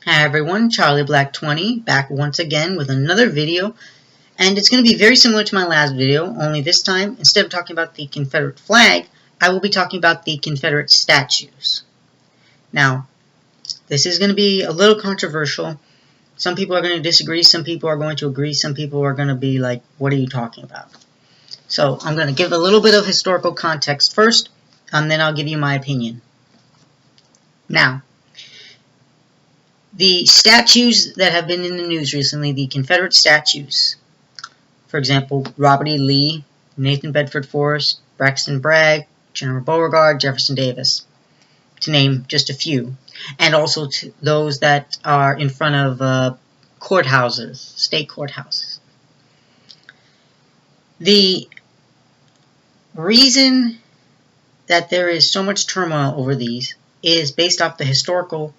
Hi everyone, Charlie Black 20 back once again with another video, and it's going to be very similar to my last video, only this time instead of talking about the Confederate flag, I will be talking about the Confederate statues. Now, this is going to be a little controversial. Some people are going to disagree, some people are going to agree, some people are going to be like, what are you talking about? So I'm going to give a little bit of historical context first, and then I'll give you my opinion. Now, the statues that have been in the news recently, the Confederate statues, for example, Robert E. Lee, Nathan Bedford Forrest, Braxton Bragg, General Beauregard, Jefferson Davis, to name just a few, and also to those that are in front of courthouses, state courthouses. The reason that there is so much turmoil over these is based off the historical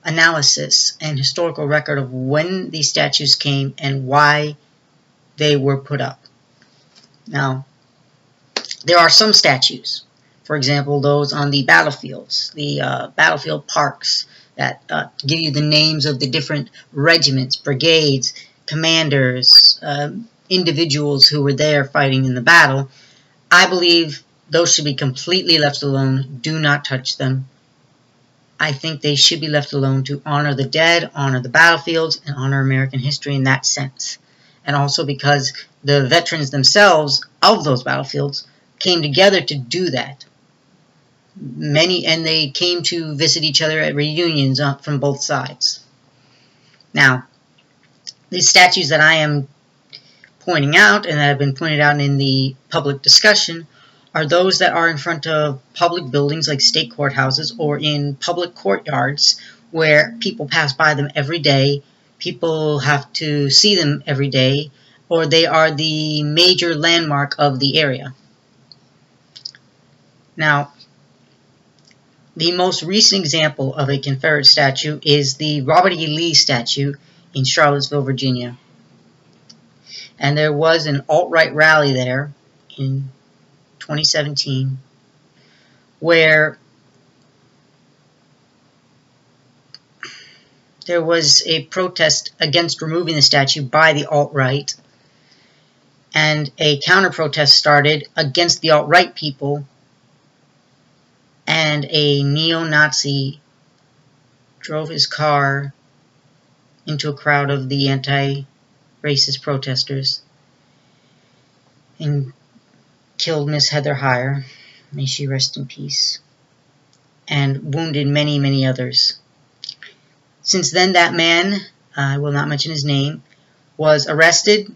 analysis and historical record of when these statues came and why they were put up. Now, there are some statues, for example, those on the battlefields, the battlefield parks that give you the names of the different regiments, brigades, commanders, individuals who were there fighting in the battle. I believe those should be completely left alone. Do not touch them. I think they should be left alone to honor the dead, honor the battlefields, and honor American history in that sense. And also because the veterans themselves of those battlefields came together to do that. And they came to visit each other at reunions from both sides. Now, these statues that I am pointing out and that have been pointed out in the public discussion are those that are in front of public buildings like state courthouses or in public courtyards where people pass by them every day, people have to see them every day, or they are the major landmark of the area. Now, the most recent example of a Confederate statue is the Robert E. Lee statue in Charlottesville, Virginia. And there was an alt-right rally there in 2017 where there was a protest against removing the statue by the alt-right, and a counter-protest started against the alt-right people, and a neo-Nazi drove his car into a crowd of the anti-racist protesters and killed Miss Heather Heyer, may she rest in peace, and wounded many, many others. Since then, that man, I will not mention his name, was arrested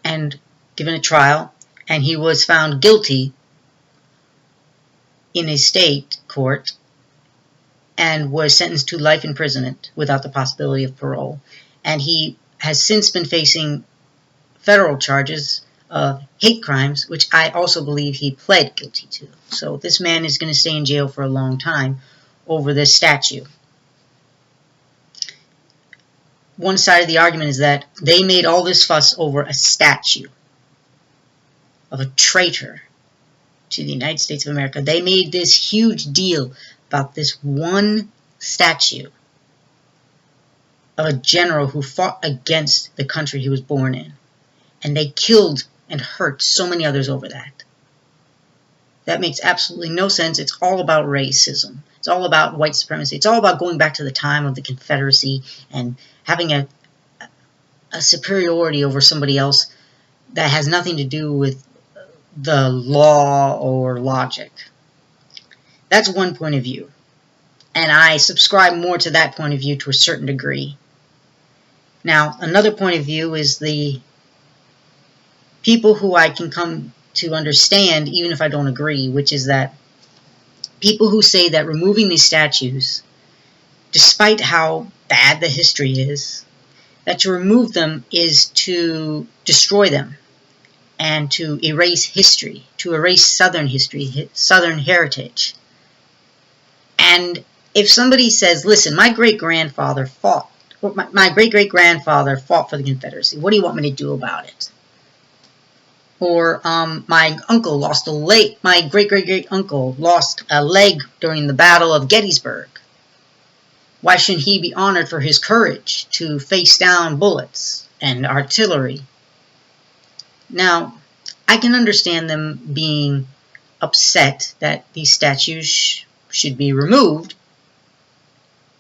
and given a trial, and he was found guilty in a state court and was sentenced to life imprisonment without the possibility of parole. And he has since been facing federal charges of hate crimes, which I also believe he pled guilty to. So this man is going to stay in jail for a long time over this statue. One side of the argument is that they made all this fuss over a statue of a traitor to the United States of America. They made this huge deal about this one statue of a general who fought against the country he was born in. And they killed and hurt so many others over that. That makes absolutely no sense. It's all about racism. It's all about white supremacy. It's all about going back to the time of the Confederacy and having a superiority over somebody else that has nothing to do with the law or logic. That's one point of view. And I subscribe more to that point of view to a certain degree. Now, another point of view is the people who I can come to understand, even if I don't agree, which is that people who say that removing these statues, despite how bad the history is, that to remove them is to destroy them and to erase history, to erase Southern history, Southern heritage. And if somebody says, listen, my great-grandfather fought for the Confederacy, what do you want me to do about it? Or my uncle lost a leg, my great-great-great-uncle lost a leg during the Battle of Gettysburg. Why shouldn't he be honored for his courage to face down bullets and artillery? Now, I can understand them being upset that these statues should be removed,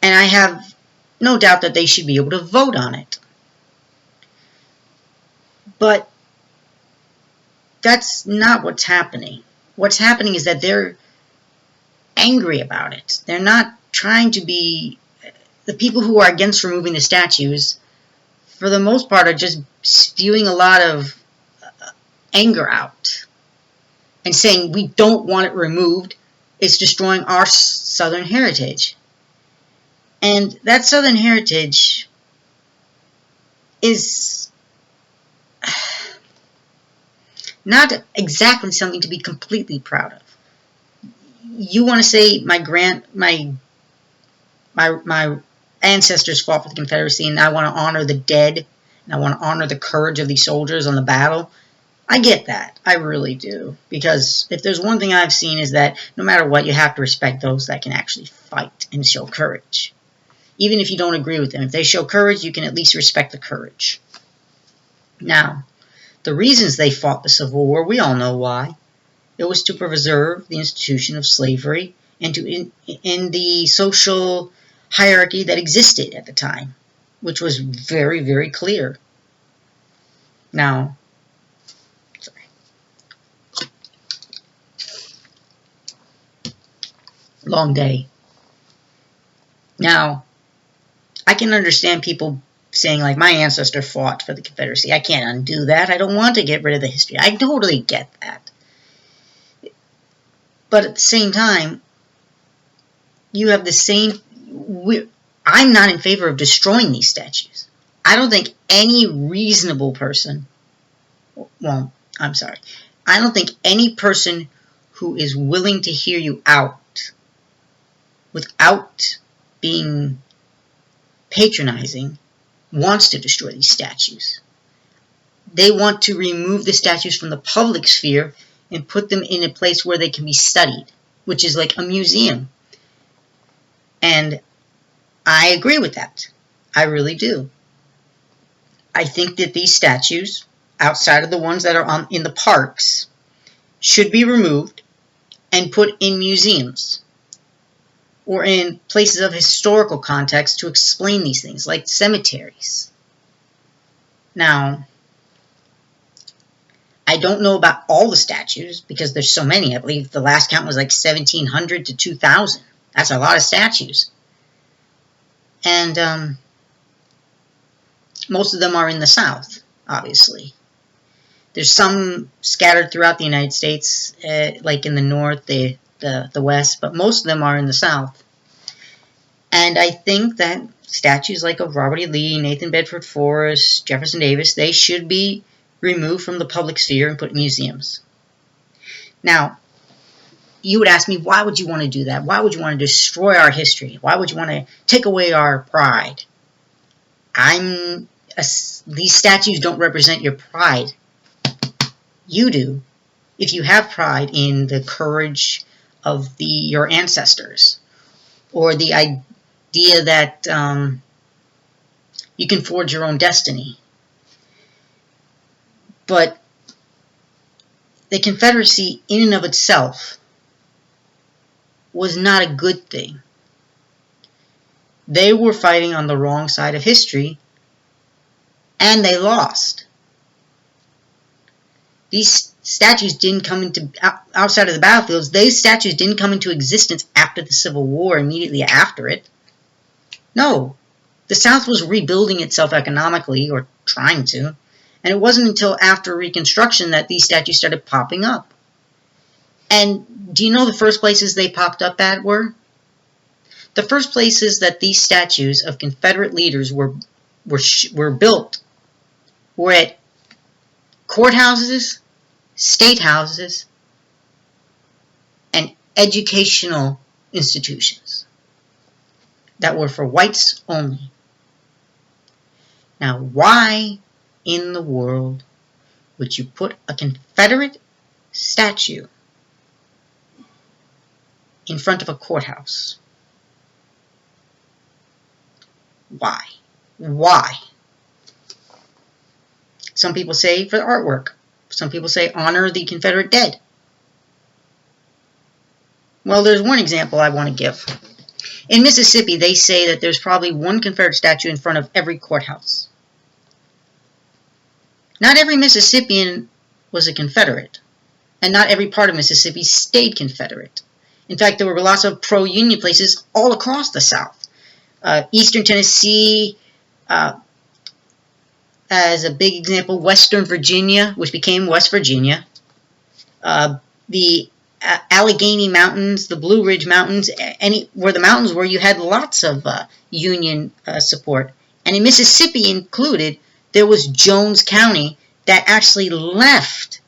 and I have no doubt that they should be able to vote on it. But that's not what's happening. What's happening is that they're angry about it. They're not trying to be... The people who are against removing the statues, for the most part, are just spewing a lot of anger out and saying we don't want it removed. It's destroying our Southern heritage. And that Southern heritage is not exactly something to be completely proud of. You want to say my ancestors fought for the Confederacy, and I want to honor the dead, and I want to honor the courage of these soldiers on the battle. I get that. I really do. Because if there's one thing I've seen is that no matter what, you have to respect those that can actually fight and show courage. Even if you don't agree with them. If they show courage, you can at least respect the courage. Now, the reasons they fought the Civil War, we all know why. It was to preserve the institution of slavery and to end the social hierarchy that existed at the time, which was very, very clear. Now, long day. Now, I can understand people saying, like, my ancestor fought for the Confederacy. I can't undo that. I don't want to get rid of the history. I totally get that. But at the same time, you have the same... I'm not in favor of destroying these statues. I don't think any reasonable person... Well, I'm sorry. I don't think any person who is willing to hear you out without being patronizing wants to destroy these statues. They want to remove the statues from the public sphere and put them in a place where they can be studied, which is like a museum. And I agree with that. I really do. I think that these statues, outside of the ones that are in the parks, should be removed and put in museums or in places of historical context to explain these things, like cemeteries. Now, I don't know about all the statues because there's so many. I believe the last count was like 1,700 to 2,000. That's a lot of statues. And most of them are in the South, obviously. There's some scattered throughout the United States, like in the North, the West, but most of them are in the South. And I think that statues like of Robert E. Lee, Nathan Bedford Forrest, Jefferson Davis, they should be removed from the public sphere and put in museums. Now, you would ask me, why would you want to do that? Why would you want to destroy our history? Why would you want to take away our pride? These statues don't represent your pride. You do, if you have pride in the courage of your ancestors, or the idea that you can forge your own destiny. But the Confederacy, in and of itself, was not a good thing. They were fighting on the wrong side of history, and they lost. These statues didn't come into, outside of the battlefields, these statues didn't come into existence after the Civil War, immediately after it. No, the South was rebuilding itself economically, or trying to, and it wasn't until after Reconstruction that these statues started popping up. And do you know the first places they popped up at were? The first places that these statues of Confederate leaders were built were at courthouses, state houses, and educational institutions that were for whites only. Now, why in the world would you put a Confederate statue in front of a courthouse? Why? Why? Some people say for the artwork. Some people say honor the Confederate dead. Well, there's one example I want to give. In Mississippi, they say that there's probably one Confederate statue in front of every courthouse. Not every Mississippian was a Confederate, and not every part of Mississippi stayed Confederate. In fact, there were lots of pro-Union places all across the South. Eastern Tennessee, as a big example, Western Virginia, which became West Virginia, the Allegheny Mountains, the Blue Ridge Mountains, where the mountains were, you had lots of Union support. And in Mississippi included, there was Jones County that actually left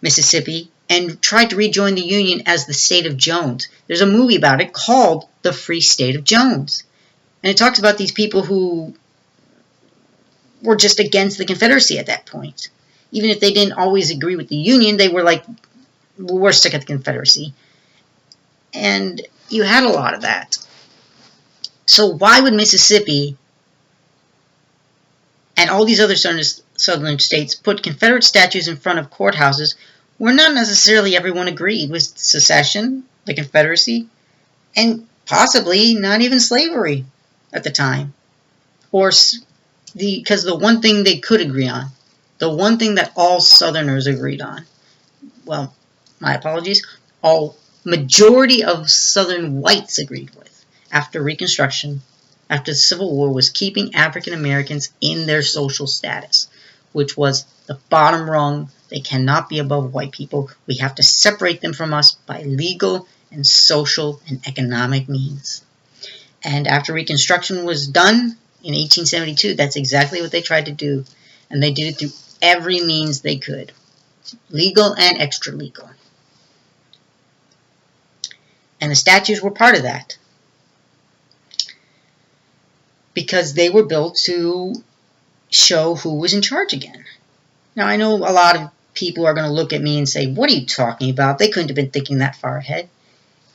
Mississippi and tried to rejoin the Union as the state of Jones. There's a movie about it called The Free State of Jones. And it talks about these people who were just against the Confederacy at that point. Even if they didn't always agree with the Union, they were like, we're sick of the Confederacy. And you had a lot of that. So why would Mississippi and all these other southern states put Confederate statues in front of courthouses where not necessarily everyone agreed with secession, the Confederacy, and possibly not even slavery at the time? Or because the one thing they could agree on, the one thing that all Southerners agreed on, well, my apologies, all majority of Southern whites agreed with after Reconstruction, after the Civil War, was keeping African Americans in their social status, which was the bottom rung. They cannot be above white people. We have to separate them from us by legal and social and economic means. And after Reconstruction was done in 1872, that's exactly what they tried to do. And they did it through every means they could, legal and extra legal. And the statues were part of that, because they were built to show who was in charge again. Now, I know a lot of people are going to look at me and say, what are you talking about? They couldn't have been thinking that far ahead.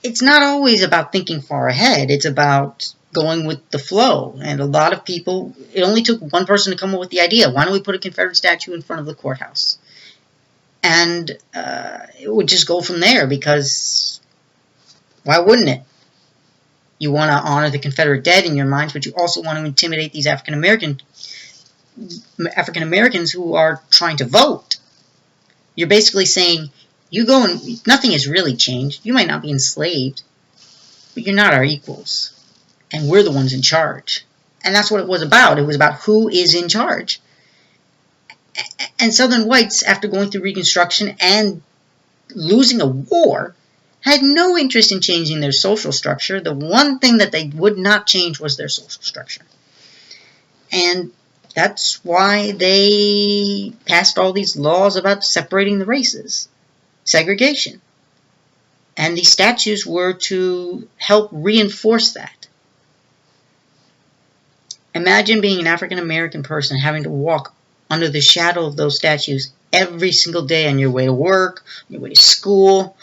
It's not always about thinking far ahead. It's about going with the flow. And a lot of people, it only took one person to come up with the idea. Why don't we put a Confederate statue in front of the courthouse? And it would just go from there, because why wouldn't it? You want to honor the Confederate dead in your minds, but you also want to intimidate these African Americans who are trying to vote. You're basically saying, you go and nothing has really changed. You might not be enslaved, but you're not our equals. And we're the ones in charge. And that's what it was about. It was about who is in charge. And Southern whites, after going through Reconstruction and losing a war, had no interest in changing their social structure. The one thing that they would not change was their social structure. And that's why they passed all these laws about separating the races, segregation. And these statues were to help reinforce that. Imagine being an African American person having to walk under the shadow of those statues every single day on your way to work, on your way to school,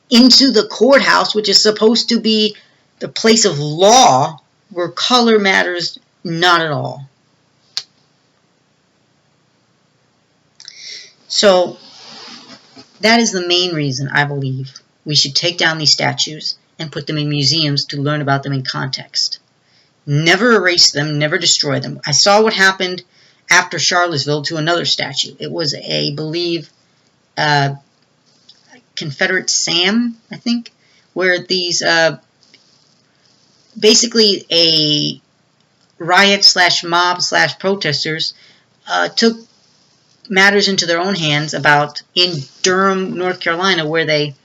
into the courthouse, which is supposed to be the place of law, where color matters not at all. So that is the main reason I believe we should take down these statues and put them in museums to learn about them in context. Never erase them, never destroy them. I saw what happened after Charlottesville to another statue. It was, I believe, Confederate Sam, I think, where these, basically a riot / mob / protesters took matters into their own hands about in Durham, North Carolina, where they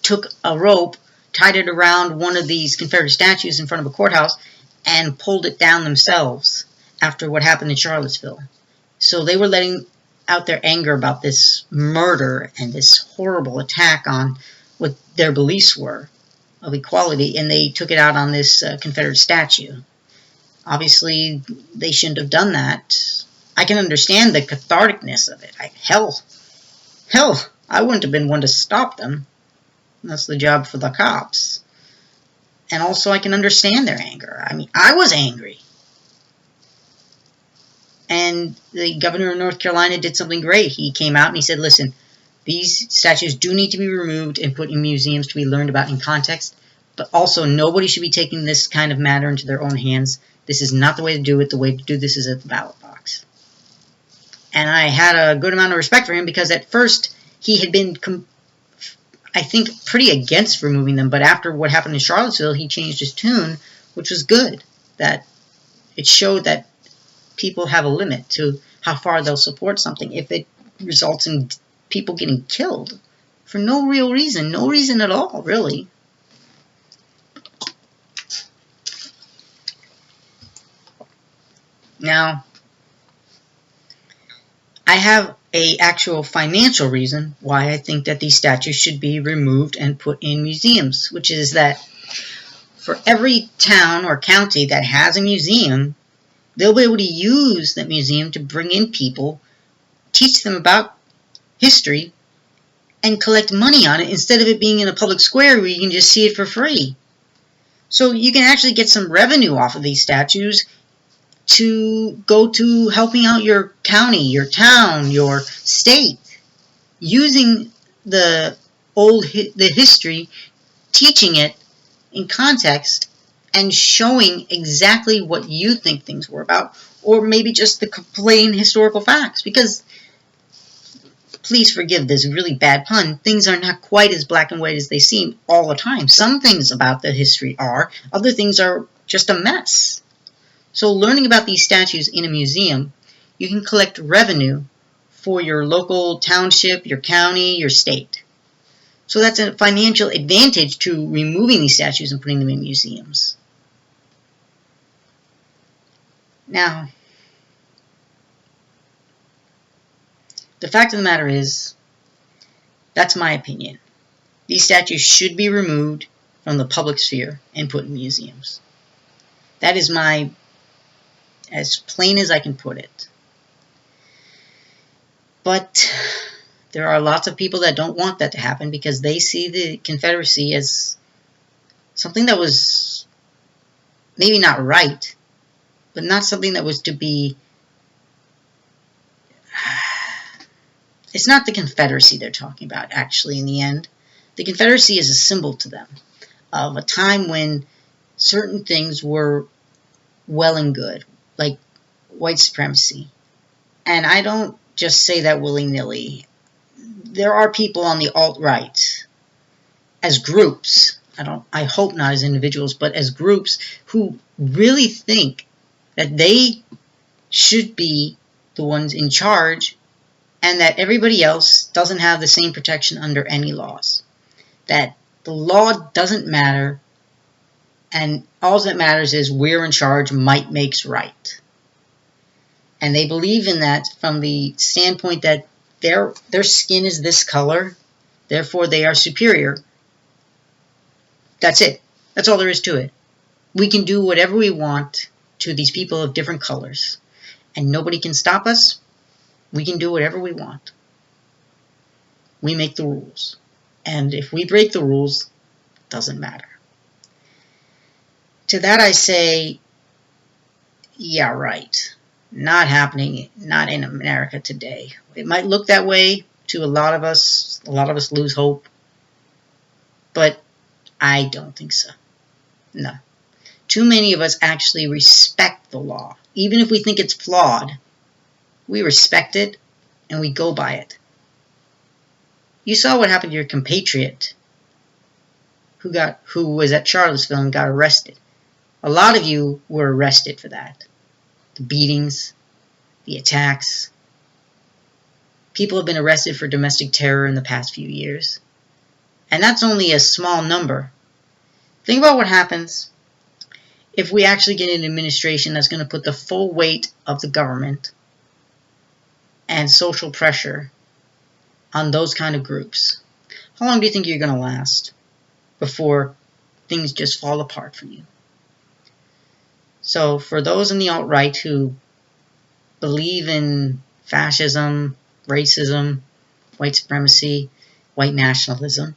took a rope, tied it around one of these Confederate statues in front of a courthouse, and pulled it down themselves after what happened in Charlottesville. So they were letting out their anger about this murder and this horrible attack on what their beliefs were of equality, and they took it out on this Confederate statue. Obviously, they shouldn't have done that. I can understand the catharticness of it. Hell, I wouldn't have been one to stop them. That's the job for the cops. And also I can understand their anger. I mean, I was angry. And the governor of North Carolina did something great. He came out and he said, listen, these statues do need to be removed and put in museums to be learned about in context. But also, nobody should be taking this kind of matter into their own hands. This is not the way to do it. The way to do this is at the ballot box. And I had a good amount of respect for him because at first he had been, I think, pretty against removing them. But after what happened in Charlottesville, he changed his tune, which was good. That it showed that people have a limit to how far they'll support something if it results in people getting killed for no real reason. No reason at all, really. Now, I have an actual financial reason why I think that these statues should be removed and put in museums, which is that for every town or county that has a museum, they'll be able to use that museum to bring in people, teach them about history, and collect money on it instead of it being in a public square where you can just see it for free. So you can actually get some revenue off of these statues to go to helping out your county, your town, your state, using the history, teaching it in context, and showing exactly what you think things were about, or maybe just the plain historical facts. Because, please forgive this really bad pun, things are not quite as black and white as they seem all the time. Some things about the history are, other things are just a mess. So learning about these statues in a museum, you can collect revenue for your local township, your county, your state. So that's a financial advantage to removing these statues and putting them in museums. Now, the fact of the matter is, that's my opinion. These statues should be removed from the public sphere and put in museums. That is my, as plain as I can put it. But there are lots of people that don't want that to happen because they see the Confederacy as something that was maybe not right, but not something that was to be... It's not the Confederacy they're talking about, actually, in the end. The Confederacy is a symbol to them of a time when certain things were well and good, like white supremacy. And I don't just say that willy-nilly. There are people on the alt-right, as groups, I hope not as individuals, but as groups who really think that they should be the ones in charge and that everybody else doesn't have the same protection under any laws. That the law doesn't matter, and all that matters is we're in charge, might makes right. And they believe in that from the standpoint that their skin is this color, therefore they are superior. That's it. That's all there is to it. We can do whatever we want to these people of different colors, and nobody can stop us. We can do whatever we want. We make the rules. And if we break the rules, it doesn't matter. To that I say, yeah, right. Not happening, not in America today. It might look that way to a lot of us. A lot of us lose hope. But I don't think so. No. Too many of us actually respect the law. Even if we think it's flawed, we respect it and we go by it. You saw what happened to your compatriot who was at Charlottesville and got arrested. A lot of you were arrested for that. The beatings, the attacks. People have been arrested for domestic terror in the past few years. And that's only a small number. Think about what happens if we actually get an administration that's going to put the full weight of the government and social pressure on those kind of groups. How long do you think you're going to last before things just fall apart for you? So for those in the alt-right who believe in fascism, racism, white supremacy, white nationalism,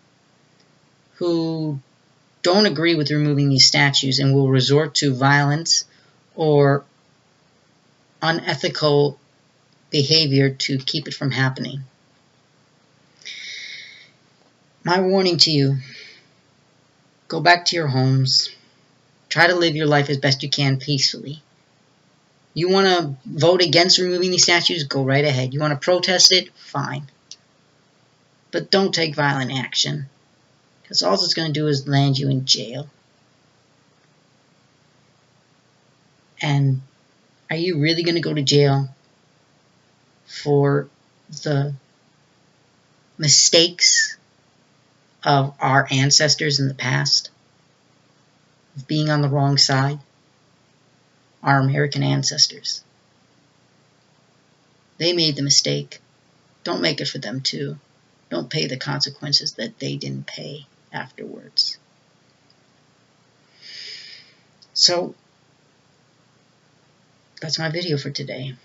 who don't agree with removing these statues and will resort to violence or unethical behavior to keep it from happening. My warning to you, go back to your homes. Try to live your life as best you can peacefully. You want to vote against removing these statues? Go right ahead. You want to protest it? Fine. But don't take violent action, because all it's going to do is land you in jail. And are you really going to go to jail for the mistakes of our ancestors in the past? Of being on the wrong side? Our American ancestors. They made the mistake. Don't make it for them too. Don't pay the consequences that they didn't pay afterwards. So, that's my video for today.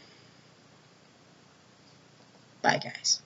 Bye, guys.